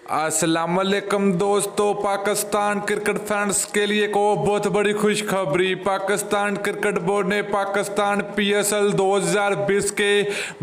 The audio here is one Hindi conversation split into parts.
अस्सलाम वालेकुम दोस्तों, पाकिस्तान क्रिकेट फैंस के लिए को बहुत बड़ी खुशखबरी। पाकिस्तान क्रिकेट बोर्ड ने पाकिस्तान PSL 2020 के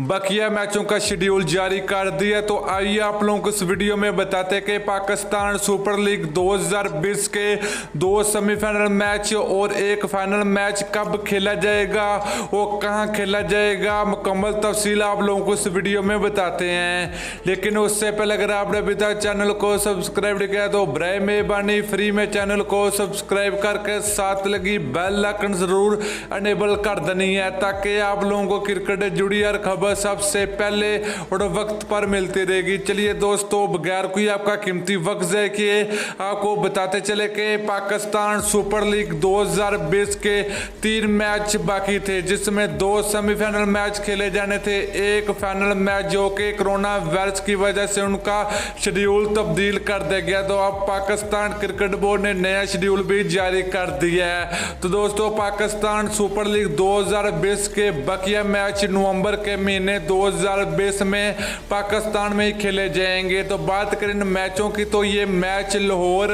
बकिया मैचों का शेड्यूल जारी कर दिया। तो आइए आप लोगों को इस वीडियो में बताते हैं कि पाकिस्तान सुपर लीग 2020 के 2 सेमीफाइनल मैच और एक फाइनल मैच कब खेला जाएगा, वो कहाँ खेला जाएगा, मुकम्मल तफसील आप लोगों को इस वीडियो में बताते हैं। लेकिन उससे पहले अगर आपने अभी तक चैनल को सब्सक्राइब नहीं किया तो बराए मेहरबानी फ्री में चैनल को सब्सक्राइब करके साथ लगी बेल आइकन जरूर अनेबल कर देनी है, ताकि आप लोगों को क्रिकेट से जुड़ी हर खबर सबसे पहले और वक्त पर मिलती रहेगी। चलिए दोस्तों, बगैर कोई आपका कीमती वक्त ज़ाया किए आपको बताते चले कि पाकिस्तान सुपर लीग 2020 के 3 मैच बाकी थे, जिसमें 2 सेमीफाइनल मैच खेले जाने थे, एक फाइनल मैच जो कि कोरोना वायरस की वजह से उनका शेड्यूल तब्दील कर दिया गया। तो अब पाकिस्तान क्रिकेट बोर्ड ने नया शेड्यूल भी जारी कर दिया है। तो दोस्तों, पाकिस्तान सुपर लीग 2020 के बकिया मैच नवंबर के महीने 2020 में पाकिस्तान में ही खेले जाएंगे। तो बात करें इन मैचों की, तो ये मैच लाहौर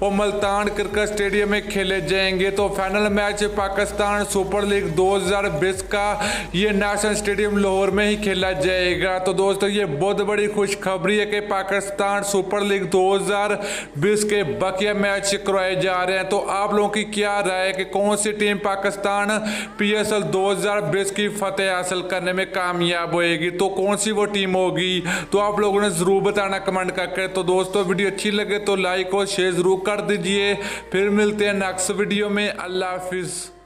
और मुल्तान क्रिकेट स्टेडियम में खेले जाएंगे। तो final match Pakistan super league 2020 का ये नेशनल स्टेडियम लाहौर में ही खेला जाएगा। तो दोस्तों, ये बहुत बड़ी खुशखबरी है कि पाकिस्तान सुपर लीग 2020 के बकिया मैच करवाए जा रहे हैं। तो आप लोगों की क्या राय है कि कौन सी टीम पाकिस्तान PSL 2020 की फतेह हासिल करने में कामयाब होएगी, तो कौन सी वो टीम होगी, तो आप लोगों ने जरूर बताना कमेंट करके। तो दोस्तों, वीडियो अच्छी लगे तो लाइक और शेयर जरूर कर दीजिए। फिर मिलते हैं नेक्स्ट वीडियो में। अल्लाह हाफिज।